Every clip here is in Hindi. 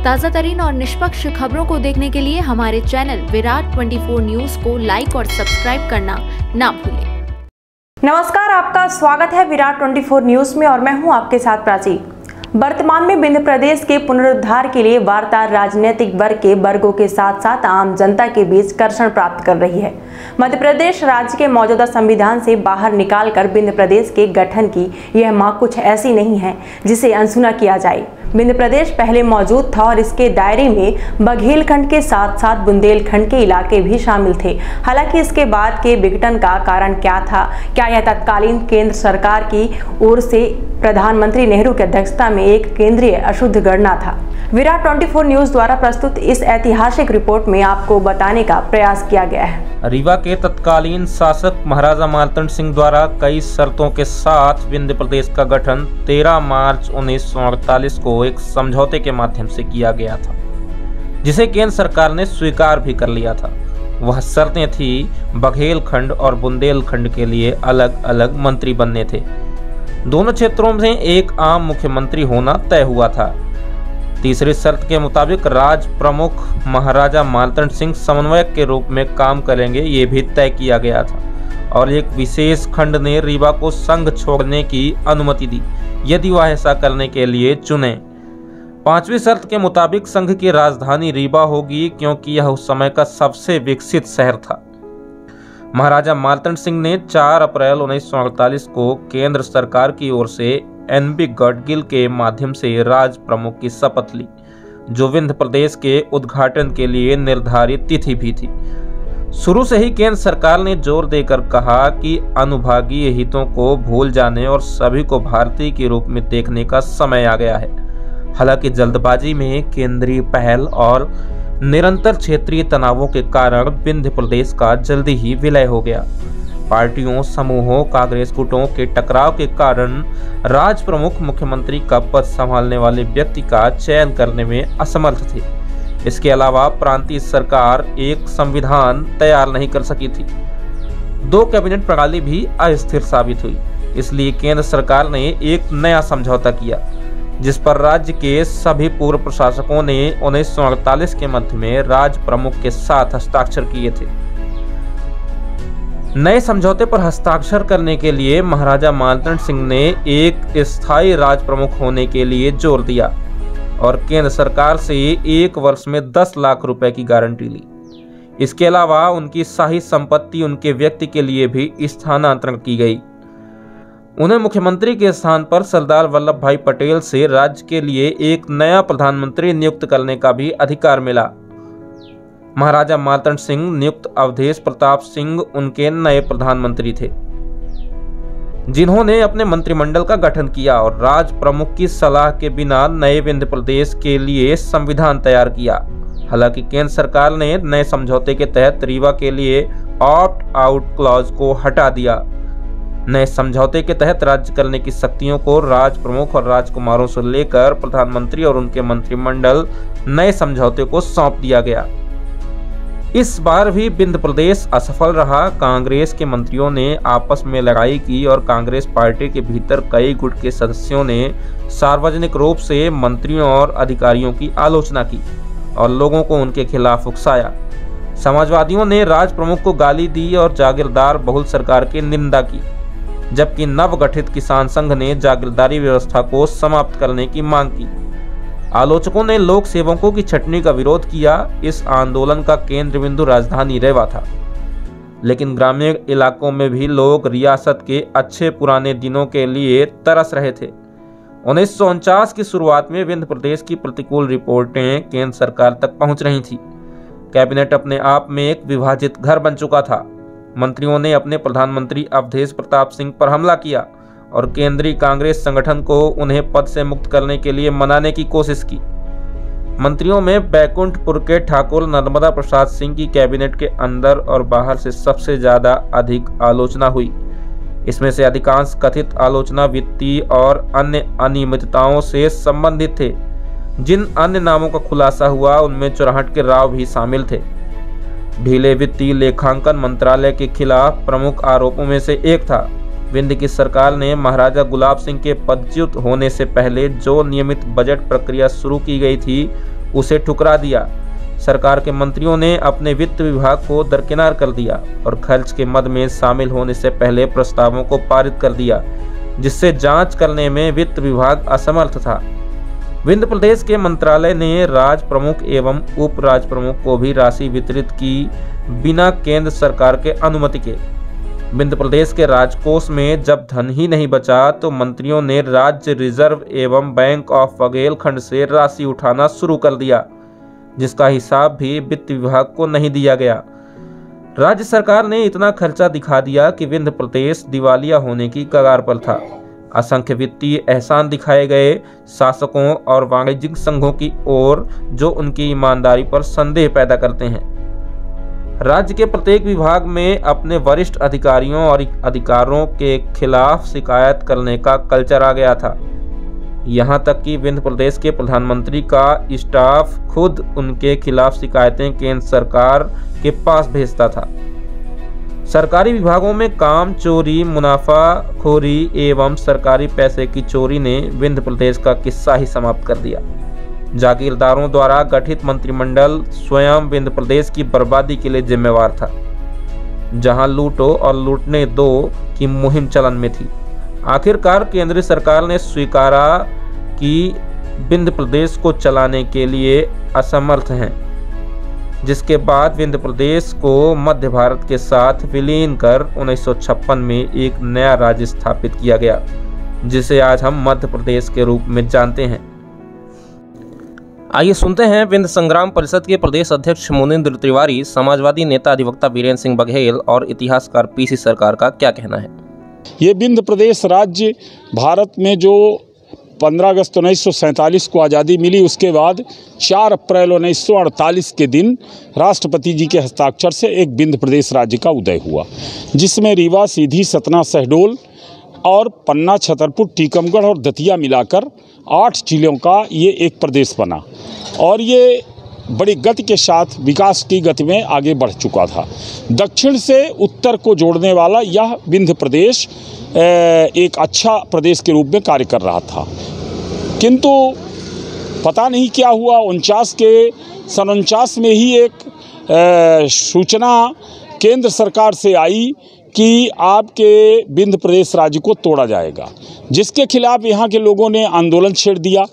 ताज़ा तरीन और निष्पक्ष खबरों को देखने के लिए हमारे चैनल विराट 24 न्यूज को लाइक और सब्सक्राइब करना ना भूलें। नमस्कार, आपका स्वागत है विराट 24 न्यूज में और मैं हूं आपके साथ प्राची। वर्तमान में विंध्य प्रदेश के पुनरुद्धार के लिए वार्ता राजनीतिक वर्ग के वर्गों के साथ साथ आम जनता के बीच कर्षण प्राप्त कर रही है। मध्य प्रदेश राज्य के मौजूदा संविधान से बाहर निकालकर विंध्य प्रदेश के गठन की यह मांग कुछ ऐसी नहीं है जिसे अनसुना किया जाए। विंध्य प्रदेश पहले मौजूद था और इसके दायरे में बघेलखंड के साथ साथ बुंदेलखंड के इलाके भी शामिल थे। हालांकि इसके बाद के विघटन का कारण क्या था? क्या यह तत्कालीन केंद्र सरकार की ओर से प्रधानमंत्री नेहरू की अध्यक्षता में एक केंद्रीय अशुद्ध गणना था? विराट 24 न्यूज द्वारा प्रस्तुत इस ऐतिहासिक रिपोर्ट में आपको बताने का प्रयास किया गया है। रीवा के तत्कालीन शासक महाराजा मार्तंड सिंह द्वारा कई शर्तों के साथ विंध्य प्रदेश का गठन 13 मार्च 1948 को एक समझौते के माध्यम से किया गया था, जिसे केंद्र सरकार ने स्वीकार भी कर लिया था। वह शर्तें थी, बघेलखंड और बुंदेलखंड के लिए अलग अलग मंत्री बनने थे। दोनों क्षेत्रों में एक आम मुख्यमंत्री होना तय हुआ था। तीसरी शर्त के मुताबिक राज प्रमुख महाराजा मार्तंड सिंह समन्वयक के रूप में काम करेंगे, ये भी तय किया गया था और एक विशेष खंड ने रीवा को संघ छोड़ने की अनुमति दी यदि वह ऐसा करने के लिए चुने। पांचवी शर्त के मुताबिक संघ की राजधानी रीवा होगी, क्योंकि यह उस समय का सबसे विकसित शहर था। महाराजा मार्तंड सिंह ने 4 अप्रैल 1948 को केंद्र सरकार की ओर से NB गडगिल के माध्यम से राज प्रमुख की शपथ ली, जो विंध्य प्रदेश के उद्घाटन के लिए निर्धारित तिथि भी थी। शुरू से ही केंद्र सरकार ने जोर देकर कहा कि अनुभागीय हितों को भूल जाने और सभी को भारतीय के रूप में देखने का समय आ गया है। हालांकि जल्दबाजी में केंद्रीय पहल और निरंतर क्षेत्रीय तनावों के कारण विंध्य प्रदेश का जल्दी ही विलय हो गया। पार्टियों, समूहों, कांग्रेस गुटों के टकराव के कारण राज प्रमुख मुख्यमंत्री का पद संभालने वाले व्यक्ति का चयन करने में असमर्थ थे। इसके अलावा प्रांतीय सरकार एक संविधान तैयार नहीं कर सकी थी। 2 कैबिनेट प्रणाली भी अस्थिर साबित हुई। इसलिए केंद्र सरकार ने एक नया समझौता किया, जिस पर राज्य के सभी पूर्व प्रशासकों ने 1948 के मध्य में राज प्रमुख के साथ हस्ताक्षर किए थे। नए समझौते पर हस्ताक्षर करने के लिए महाराजा मार्तंड सिंह ने एक स्थायी राज प्रमुख होने के लिए जोर दिया और केंद्र सरकार से 1 वर्ष में 10 लाख रुपए की गारंटी ली। इसके अलावा उनकी शाही संपत्ति उनके व्यक्ति के लिए भी स्थानांतरण की गई। उन्हें मुख्यमंत्री के स्थान पर सरदार वल्लभ भाई पटेल से राज्य के लिए एक नया प्रधानमंत्री नियुक्त करने का भी अधिकार मिला। महाराजा मार्तंड सिंह नियुक्त अवधेश प्रताप सिंह उनके नए प्रधानमंत्री थे, जिन्होंने अपने मंत्रिमंडल का गठन किया और राज प्रमुख की सलाह के बिना नए विंध्य प्रदेश के लिए संविधान तैयार किया। हालांकि केंद्र सरकार ने नए समझौते के तहत रीवा के लिए ऑप्ट आउट क्लॉज को हटा दिया। नए समझौते के तहत राज्य करने की शक्तियों को राज प्रमुख और राजकुमारों से लेकर प्रधानमंत्री और उनके मंत्रिमंडल नए समझौते को सौंप दिया गया। इस बार भी विंध्य प्रदेश असफल रहा। कांग्रेस के मंत्रियों ने आपस में लड़ाई की और कांग्रेस पार्टी के भीतर कई गुट के सदस्यों ने सार्वजनिक रूप से मंत्रियों और अधिकारियों की आलोचना की और लोगों को उनके खिलाफ उकसाया। समाजवादियों ने राज प्रमुख को गाली दी और जागीरदार बहुल सरकार की निंदा की, जबकि नवगठित किसान संघ ने जागीरदारी व्यवस्था को समाप्त करने की मांग की। आलोचकों ने लोक सेवकों की छटनी का विरोध किया। इस आंदोलन का केंद्र बिंदु राजधानी रीवा था, लेकिन ग्रामीण इलाकों में भी लोग रियासत के अच्छे पुराने दिनों के लिए तरस रहे थे। 1949 की शुरुआत में विंध्य प्रदेश की प्रतिकूल रिपोर्टें केंद्र सरकार तक पहुंच रही थी। कैबिनेट अपने आप में एक विभाजित घर बन चुका था। मंत्रियों ने अपने प्रधानमंत्री अवधेश प्रताप सिंह पर हमला किया और केंद्रीय कांग्रेस संगठन को उन्हें पद से मुक्त करने के लिए मनाने की कोशिश की। मंत्रियों में बैकुंठपुर के ठाकुर नर्मदा प्रसाद सिंह की कैबिनेट के अंदर और बाहर से सबसे ज्यादा अधिक आलोचना हुई। इसमें से अधिकांश कथित आलोचना वित्तीय और अन्य अनियमितताओं से संबंधित थे। जिन अन्य नामों का खुलासा हुआ उनमें चुराहट के राव भी शामिल थे। ढीले वित्तीय लेखांकन मंत्रालय के खिलाफ प्रमुख आरोपों में से एक था, विंध्य की सरकार ने महाराजा गुलाब सिंह के पदच्युत होने से पहले जो नियमित बजट प्रक्रिया शुरू की गई थी उसे ठुकरा दिया। सरकार के मंत्रियों ने अपने वित्त विभाग को दरकिनार कर दिया और खर्च के मद में शामिल होने से पहले प्रस्तावों को पारित कर दिया, जिससे जांच करने में वित्त विभाग असमर्थ था। विंध्य प्रदेश के मंत्रालय ने राज प्रमुख एवं उप राज प्रमुख को भी राशि वितरित की बिना केंद्र सरकार के अनुमति के। विंध्य प्रदेश के राजकोष में जब धन ही नहीं बचा तो मंत्रियों ने राज्य रिजर्व एवं बैंक ऑफ बघेलखंड से राशि उठाना शुरू कर दिया, जिसका हिसाब भी वित्त विभाग को नहीं दिया गया। राज्य सरकार ने इतना खर्चा दिखा दिया कि विंध्य प्रदेश दिवालिया होने की कगार पर था। असंख्य वित्तीय एहसान दिखाए गए शासकों और वाणिज्यिक संघों की ओर, जो उनकी ईमानदारी पर संदेह पैदा करते हैं। राज्य के प्रत्येक विभाग में अपने वरिष्ठ अधिकारियों और अधिकारों के खिलाफ शिकायत करने का कल्चर आ गया था। यहाँ तक कि विंध्य प्रदेश के प्रधानमंत्री का स्टाफ खुद उनके खिलाफ शिकायतें केंद्र सरकार के पास भेजता था। सरकारी विभागों में काम चोरी, मुनाफाखोरी एवं सरकारी पैसे की चोरी ने विंध्य प्रदेश का किस्सा ही समाप्त कर दिया। जागीरदारों द्वारा गठित मंत्रिमंडल स्वयं विंध्य प्रदेश की बर्बादी के लिए जिम्मेवार था, जहां लूटो और लूटने दो की मुहिम चलन में थी। आखिरकार केंद्र सरकार ने स्वीकारा कि विंध्य प्रदेश को चलाने के लिए असमर्थ हैं, जिसके बाद विंध्य प्रदेश को मध्य भारत के साथ विलीन कर 1956 में एक नया राज्य स्थापित किया गया, जिसे आज हम मध्य प्रदेश के रूप में जानते हैं। आइए सुनते हैं विंध्य संग्राम परिषद के प्रदेश अध्यक्ष मुनिंद्र तिवारी, समाजवादी नेता अधिवक्ता वीरेंद्र सिंह बघेल और इतिहासकार पीसी सरकार का क्या कहना है। ये विंध्य प्रदेश राज्य भारत में जो 15 अगस्त 1947 को आज़ादी मिली, उसके बाद 4 अप्रैल 1948 के दिन राष्ट्रपति जी के हस्ताक्षर से एक विंध्य प्रदेश राज्य का उदय हुआ, जिसमें रीवा, सीधी, सतना, शहडोल और पन्ना, छतरपुर, टीकमगढ़ और दतिया मिलाकर 8 जिलों का ये एक प्रदेश बना और ये बड़ी गति के साथ विकास की गति में आगे बढ़ चुका था। दक्षिण से उत्तर को जोड़ने वाला यह विंध्य प्रदेश एक अच्छा प्रदेश के रूप में कार्य कर रहा था, किंतु पता नहीं क्या हुआ। 49 में ही एक सूचना केंद्र सरकार से आई कि आपके विंध्य प्रदेश राज्य को तोड़ा जाएगा, जिसके खिलाफ यहाँ के लोगों ने आंदोलन छेड़ दिया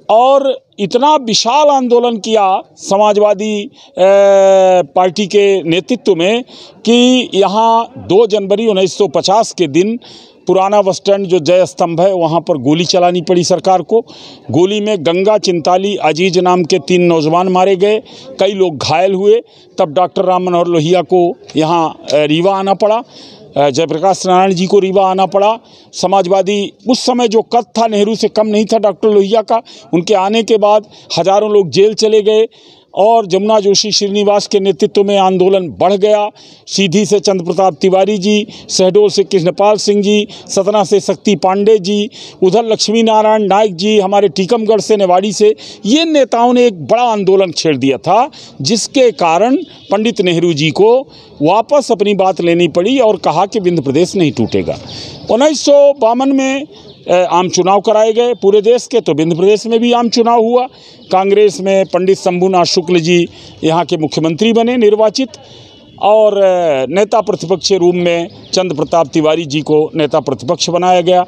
और इतना विशाल आंदोलन किया समाजवादी पार्टी के नेतृत्व में कि यहाँ 2 जनवरी 1950 के दिन पुराना बस स्टैंड जो जय स्तंभ है वहाँ पर गोली चलानी पड़ी सरकार को। गोली में गंगा, चिंताली, अजीज नाम के 3 नौजवान मारे गए, कई लोग घायल हुए। तब डॉक्टर राम मनोहर लोहिया को यहाँ रीवा आना पड़ा, जयप्रकाश नारायण जी को रीवा आना पड़ा। समाजवादी उस समय जो कद था नेहरू से कम नहीं था डॉक्टर लोहिया का। उनके आने के बाद हजारों लोग जेल चले गए और जमुना जोशी श्रीनिवास के नेतृत्व में आंदोलन बढ़ गया। सीधी से चंद्र प्रताप तिवारी जी, शहडोल से कृष्णपाल सिंह जी, सतना से शक्ति पांडे जी, उधर लक्ष्मी नारायण नायक जी, हमारे टीकमगढ़ से, नेवाड़ी से, ये नेताओं ने एक बड़ा आंदोलन छेड़ दिया था, जिसके कारण पंडित नेहरू जी को वापस अपनी बात लेनी पड़ी और कहा कि विंध्य प्रदेश नहीं टूटेगा। 1952 में आम चुनाव कराए गए पूरे देश के, तो विंध्य प्रदेश में भी आम चुनाव हुआ। कांग्रेस में पंडित शंभूनाथ शुक्ल जी यहाँ के मुख्यमंत्री बने निर्वाचित और नेता प्रतिपक्ष रूप में चंद्र प्रताप तिवारी जी को नेता प्रतिपक्ष बनाया गया।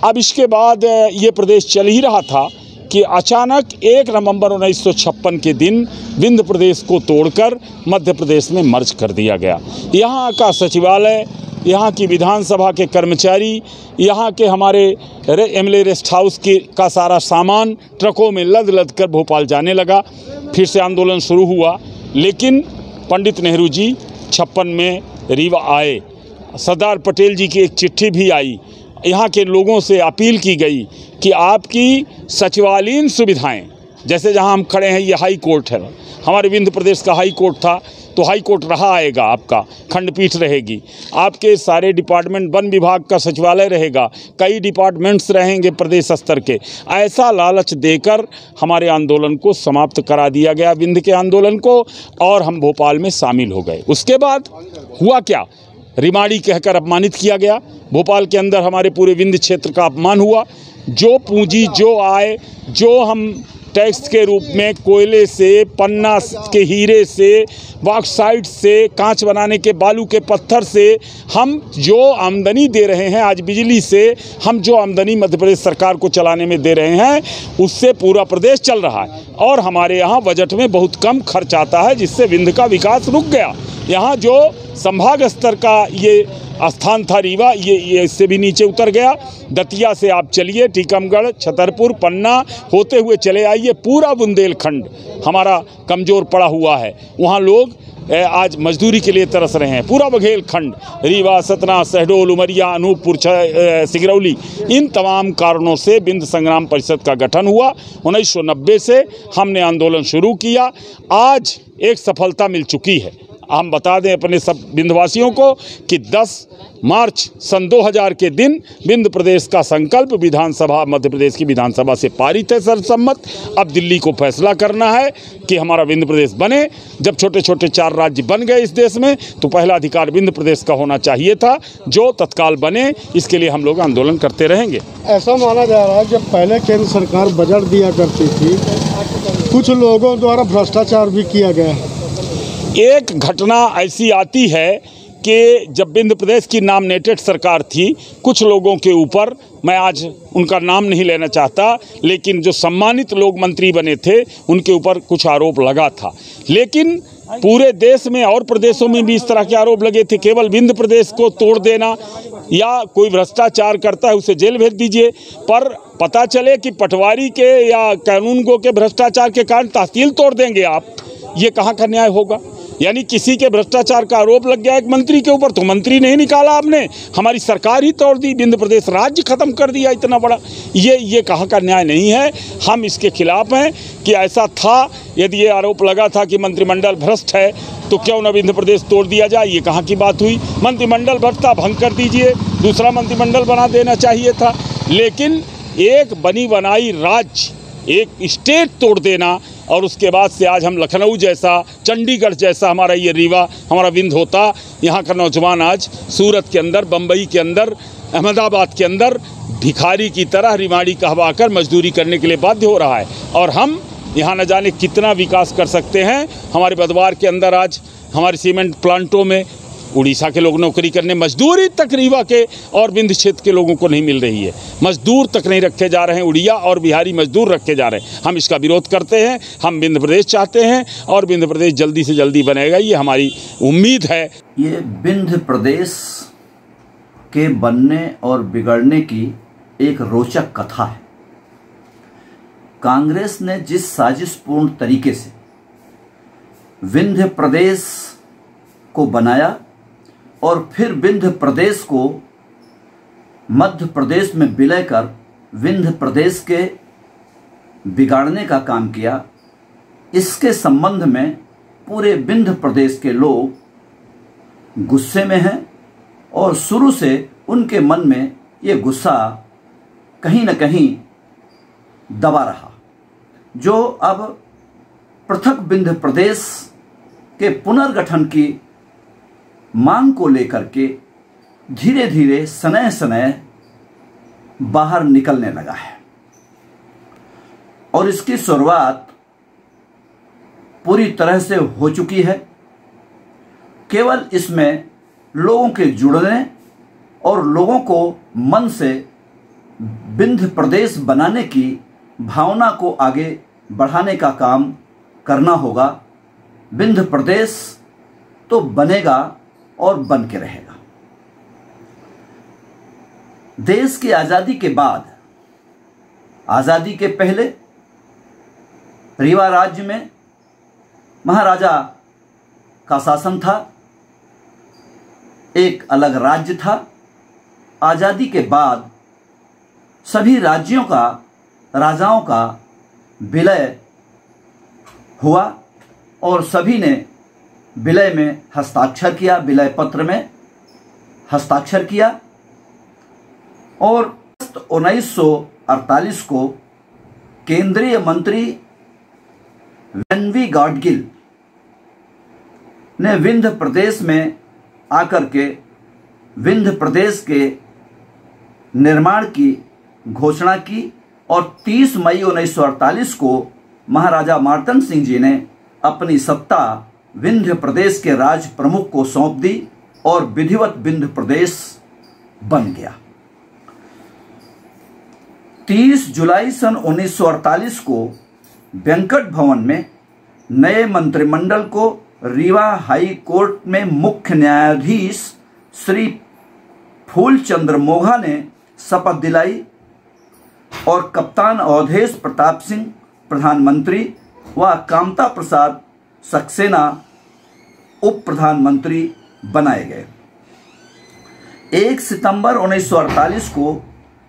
अब इसके बाद ये प्रदेश चल ही रहा था कि अचानक 1 नवंबर 1956 के दिन विंध्य प्रदेश को तोड़कर मध्य प्रदेश में मर्ज कर दिया गया। यहाँ का सचिवालय, यहाँ की विधानसभा के कर्मचारी, यहाँ के हमारे एमएलए रेस्ट हाउस का सारा सामान ट्रकों में लद लद कर भोपाल जाने लगा। फिर से आंदोलन शुरू हुआ, लेकिन पंडित नेहरू जी 56 में रीवा आए। सरदार पटेल जी की एक चिट्ठी भी आई, यहाँ के लोगों से अपील की गई कि आपकी सचिवालयीन सुविधाएं, जैसे जहाँ हम खड़े हैं ये हाई कोर्ट है, हमारे विंध्य प्रदेश का हाई कोर्ट था, तो हाई कोर्ट रहा आएगा, आपका खंडपीठ रहेगी, आपके सारे डिपार्टमेंट, वन विभाग का सचिवालय रहेगा, कई डिपार्टमेंट्स रहेंगे प्रदेश स्तर के। ऐसा लालच देकर हमारे आंदोलन को समाप्त करा दिया गया, विंध्य के आंदोलन को, और हम भोपाल में शामिल हो गए। उसके बाद हुआ क्या, रिमाड़ी कहकर अपमानित किया गया। भोपाल के अंदर हमारे पूरे विंध्य क्षेत्र का अपमान हुआ। जो पूंजी, जो आय, जो हम टैक्स के रूप में कोयले से, पन्ना के हीरे से, बॉक्साइट से, कांच बनाने के बालू के पत्थर से हम जो आमदनी दे रहे हैं, आज बिजली से हम जो आमदनी मध्य प्रदेश सरकार को चलाने में दे रहे हैं, उससे पूरा प्रदेश चल रहा है। और हमारे यहाँ बजट में बहुत कम खर्च आता है, जिससे विंध्य का विकास रुक गया। यहाँ जो संभाग स्तर का ये स्थान था रीवा, ये इससे भी नीचे उतर गया। दतिया से आप चलिए, टीकमगढ़, छतरपुर, पन्ना होते हुए चले आइए, पूरा बुंदेलखंड हमारा कमज़ोर पड़ा हुआ है। वहाँ लोग आज मजदूरी के लिए तरस रहे हैं। पूरा बघेलखंड, रीवा, सतना, शहडोल, उमरिया, अनूपपुर, सिगरौली, इन तमाम कारणों से विंध्य संग्राम परिषद का गठन हुआ। 1990 से हमने आंदोलन शुरू किया। आज एक सफलता मिल चुकी है। हम बता दें अपने सब विंध्यवासियों को कि 10 मार्च सन 2000 के दिन विंध्य प्रदेश का संकल्प विधानसभा, मध्य प्रदेश की विधानसभा से पारित है सर्वसम्मत। अब दिल्ली को फैसला करना है कि हमारा विंध्य प्रदेश बने। जब छोटे छोटे 4 राज्य बन गए इस देश में, तो पहला अधिकार विंध्य प्रदेश का होना चाहिए था, जो तत्काल बने। इसके लिए हम लोग आंदोलन करते रहेंगे। ऐसा माना जा रहा है, जब पहले केंद्र सरकार बजट दिया करती थी, कुछ लोगों द्वारा भ्रष्टाचार भी किया गया है। एक घटना ऐसी आती है कि जब विंध्य प्रदेश की नॉमिनेटेड सरकार थी, कुछ लोगों के ऊपर, मैं आज उनका नाम नहीं लेना चाहता, लेकिन जो सम्मानित लोग मंत्री बने थे, उनके ऊपर कुछ आरोप लगा था। लेकिन पूरे देश में और प्रदेशों में भी इस तरह के आरोप लगे थे। केवल विंध्य प्रदेश को तोड़ देना, या कोई भ्रष्टाचार करता है उसे जेल भेज दीजिए, पर पता चले कि पटवारी के या कानूनगो के भ्रष्टाचार के कारण तहसील तोड़ देंगे आप, ये कहाँ का न्याय होगा। यानी किसी के भ्रष्टाचार का आरोप लग गया एक मंत्री के ऊपर, तो मंत्री नहीं निकाला आपने, हमारी सरकार ही तोड़ दी, विंध्य प्रदेश राज्य खत्म कर दिया इतना बड़ा। ये कहाँ का न्याय नहीं है। हम इसके खिलाफ हैं कि ऐसा था। यदि ये आरोप लगा था कि मंत्रिमंडल भ्रष्ट है, तो क्यों न विंध्य प्रदेश तोड़ दिया जाए। ये कहाँ की बात हुई। मंत्रिमंडल भ्रष्ट था, भंग कर दीजिए, दूसरा मंत्रिमंडल बना देना चाहिए था। लेकिन एक बनी बनाई राज्य, एक स्टेट तोड़ देना, और उसके बाद से आज हम लखनऊ जैसा, चंडीगढ़ जैसा हमारा ये रीवा, हमारा विंध्य होता, यहाँ का नौजवान आज सूरत के अंदर, बम्बई के अंदर, अहमदाबाद के अंदर भिखारी की तरह रिमाड़ी कहवाकर मजदूरी करने के लिए बाध्य हो रहा है। और हम यहाँ न जाने कितना विकास कर सकते हैं। हमारे बदवार के अंदर आज हमारे सीमेंट प्लांटों में उड़ीसा के लोग नौकरी करने, मजदूरी तक रीवा के और विंध्य क्षेत्र के लोगों को नहीं मिल रही है। मजदूर तक नहीं रखे जा रहे हैं, उड़िया और बिहारी मजदूर रखे जा रहे हैं। हम इसका विरोध करते हैं। हम विंध्य प्रदेश चाहते हैं और विंध्य प्रदेश जल्दी से जल्दी बनेगा, ये हमारी उम्मीद है। ये विंध्य प्रदेश के बनने और बिगड़ने की एक रोचक कथा है। कांग्रेस ने जिस साजिशपूर्ण तरीके से विंध्य प्रदेश को बनाया और फिर विंध्य प्रदेश को मध्य प्रदेश में विलय कर विंध्य प्रदेश के बिगाड़ने का काम किया, इसके संबंध में पूरे विंध्य प्रदेश के लोग गुस्से में हैं। और शुरू से उनके मन में ये गुस्सा कहीं न कहीं दबा रहा, जो अब पृथक विंध्य प्रदेश के पुनर्गठन की मांग को लेकर के धीरे धीरे सनय सनय बाहर निकलने लगा है। और इसकी शुरुआत पूरी तरह से हो चुकी है। केवल इसमें लोगों के जुड़ने और लोगों को मन से विंध्य प्रदेश बनाने की भावना को आगे बढ़ाने का काम करना होगा। विंध्य प्रदेश तो बनेगा और बन के रहेगा। देश की आज़ादी के बाद, आज़ादी के पहले रीवा राज्य में महाराजा का शासन था, एक अलग राज्य था। आज़ादी के बाद सभी राज्यों का, राजाओं का विलय हुआ और सभी ने विलय में हस्ताक्षर किया, विलय पत्र में हस्ताक्षर किया। और 1948 को केंद्रीय मंत्री वी गाडगिल ने विंध्य प्रदेश में आकर के विंध्य प्रदेश के निर्माण की घोषणा की और 30 मई 1948 को महाराजा मार्तंड सिंह जी ने अपनी सत्ता विंध्य प्रदेश के राज प्रमुख को सौंप दी और विधिवत विंध्य प्रदेश बन गया। 30 जुलाई सन 1948 को वेंकट भवन में नए मंत्रिमंडल को रीवा हाई कोर्ट में मुख्य न्यायाधीश श्री फूलचंद्र मोघा ने शपथ दिलाई और कप्तान अवधेश प्रताप सिंह प्रधानमंत्री व कामता प्रसाद सक्सेना उप प्रधानमंत्री बनाए गए। 1 सितंबर 1948 को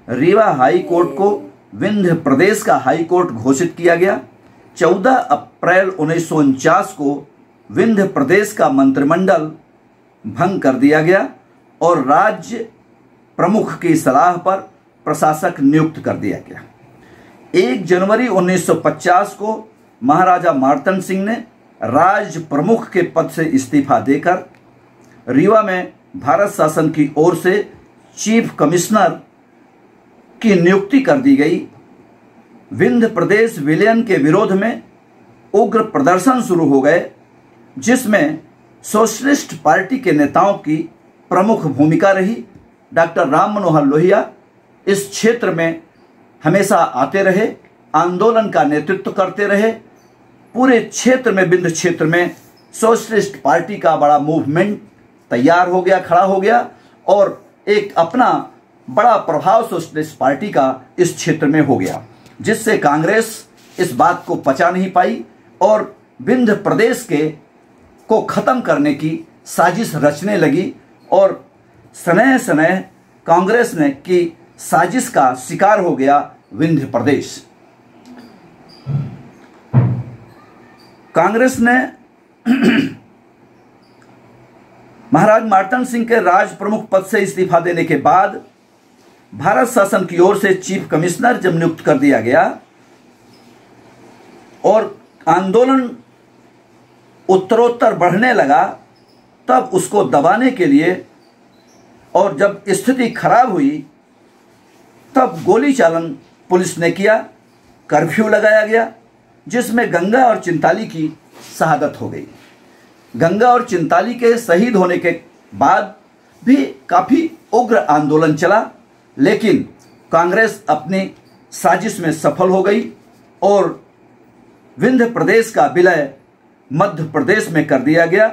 रीवा हाई कोर्ट को विंध्य प्रदेश का हाई कोर्ट घोषित किया गया। 14 अप्रैल 1949 को विंध्य प्रदेश का मंत्रिमंडल भंग कर दिया गया और राज्य प्रमुख की सलाह पर प्रशासक नियुक्त कर दिया गया। 1 जनवरी 1950 को महाराजा मार्तंड सिंह ने राज प्रमुख के पद से इस्तीफा देकर रीवा में भारत शासन की ओर से चीफ कमिश्नर की नियुक्ति कर दी गई। विंध्य प्रदेश विलयन के विरोध में उग्र प्रदर्शन शुरू हो गए, जिसमें सोशलिस्ट पार्टी के नेताओं की प्रमुख भूमिका रही। डॉक्टर राम मनोहर लोहिया इस क्षेत्र में हमेशा आते रहे, आंदोलन का नेतृत्व करते रहे। पूरे क्षेत्र में, विंध्य क्षेत्र में सोशलिस्ट पार्टी का बड़ा मूवमेंट तैयार हो गया, खड़ा हो गया और एक अपना बड़ा प्रभाव सोशलिस्ट पार्टी का इस क्षेत्र में हो गया, जिससे कांग्रेस इस बात को पचा नहीं पाई और विंध्य प्रदेश को खत्म करने की साजिश रचने लगी और सनह सनह कांग्रेस ने की साजिश का शिकार हो गया विंध्य प्रदेश। कांग्रेस ने महाराज मार्तंड सिंह के राज प्रमुख पद से इस्तीफा देने के बाद भारत शासन की ओर से चीफ कमिश्नर जब नियुक्त कर दिया गया और आंदोलन उत्तरोत्तर बढ़ने लगा, तब उसको दबाने के लिए और जब स्थिति खराब हुई तब गोली चालन पुलिस ने किया, कर्फ्यू लगाया गया, जिसमें गंगा और चिंताली की शहादत हो गई। गंगा और चिंताली के शहीद होने के बाद भी काफ़ी उग्र आंदोलन चला, लेकिन कांग्रेस अपनी साजिश में सफल हो गई और विंध्य प्रदेश का विलय मध्य प्रदेश में कर दिया गया।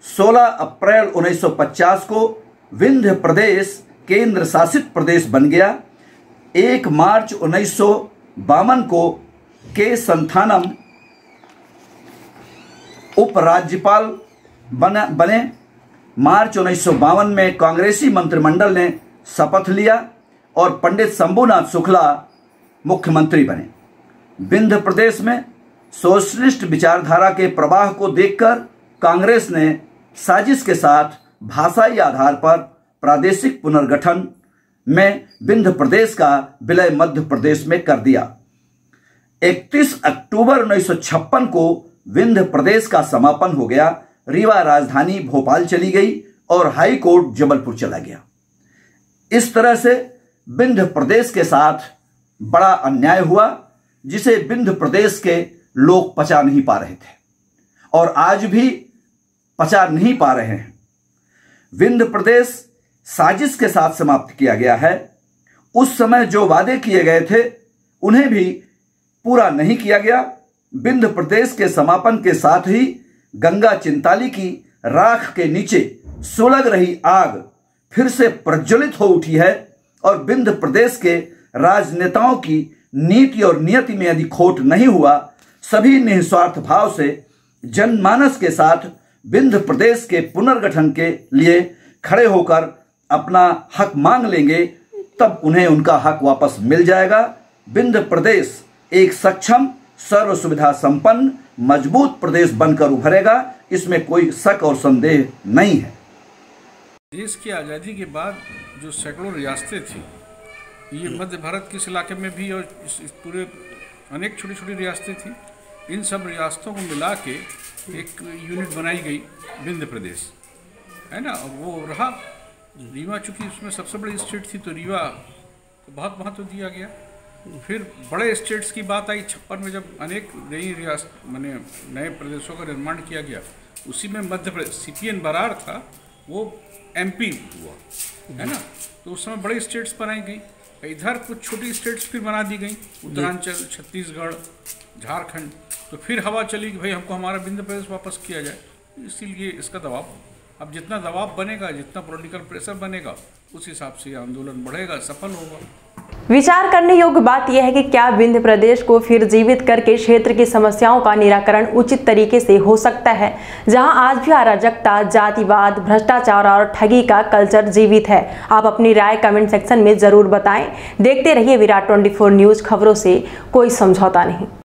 16 अप्रैल 1950 को विंध्य प्रदेश केंद्र शासित प्रदेश बन गया। 1 मार्च 1952 को के संथानम उपराज्यपाल बने। मार्च 1952 में कांग्रेसी मंत्रिमंडल ने शपथ लिया और पंडित शंभूनाथ शुक्ला मुख्यमंत्री बने। विंध्य प्रदेश में सोशलिस्ट विचारधारा के प्रवाह को देखकर कांग्रेस ने साजिश के साथ भाषाई आधार पर प्रादेशिक पुनर्गठन में विंध्य प्रदेश का विलय मध्य प्रदेश में कर दिया। 31 अक्टूबर 1956 को विंध्य प्रदेश का समापन हो गया। रीवा राजधानी भोपाल चली गई और हाई कोर्ट जबलपुर चला गया। इस तरह से विंध्य प्रदेश के साथ बड़ा अन्याय हुआ, जिसे विंध्य प्रदेश के लोग पचा नहीं पा रहे थे और आज भी पचा नहीं पा रहे हैं। विंध्य प्रदेश साजिश के साथ समाप्त किया गया है। उस समय जो वादे किए गए थे उन्हें भी पूरा नहीं किया गया। विंध्य प्रदेश के समापन के साथ ही गंगा चिंताली की राख के नीचे सुलग रही आग फिर से प्रज्वलित हो उठी है और विंध्य प्रदेश के राजनेताओं की नीति और नियति में यदि खोट नहीं हुआ, सभी निस्वार्थ भाव से जनमानस के साथ विंध्य प्रदेश के पुनर्गठन के लिए खड़े होकर अपना हक मांग लेंगे, तब उन्हें उनका हक वापस मिल जाएगा। विंध्य प्रदेश एक सक्षम, सर्व सुविधा संपन्न, मजबूत प्रदेश बनकर उभरेगा, इसमें कोई शक और संदेह नहीं है। देश की आज़ादी के बाद जो सैकड़ों रियासतें थी, ये मध्य भारत के इस इलाके में भी और इस पूरे अनेक छोटी छोटी रियासतें थी, इन सब रियासतों को मिला के एक यूनिट बनाई गई विंध्य प्रदेश, है ना। और वो रहा रीवा चूँकि उसमें सबसे बड़ी स्टेट थी तो रीवा को बहुत महत्व दिया गया। फिर बड़े स्टेट्स की बात आई 56 में, जब अनेक नई रियासत माने नए प्रदेशों का निर्माण किया गया। उसी में मध्य प्रदेश CPN बरार था, वो MP हुआ, है ना। तो उस समय बड़ी स्टेट्स बनाई गई। इधर कुछ छोटी स्टेट्स फिर बना दी गई, उत्तरांचल, छत्तीसगढ़, झारखंड। तो फिर हवा चली कि भाई हमको हमारा विंध्य प्रदेश वापस किया जाए। इसीलिए इसका दबाव, अब जितना दबाव बनेगा, जितना पॉलिटिकल प्रेशर बनेगा, उस हिसाब से आंदोलन बढ़ेगा, सफल होगा। विचार करने योग्य बात यह है कि क्या विंध्य प्रदेश को फिर जीवित करके क्षेत्र की समस्याओं का निराकरण उचित तरीके से हो सकता है, जहां आज भी अराजकता, जातिवाद, भ्रष्टाचार और ठगी का कल्चर जीवित है। आप अपनी राय कमेंट सेक्शन में जरूर बताएं। देखते रहिए विराट 24 न्यूज, खबरों से कोई समझौता नहीं।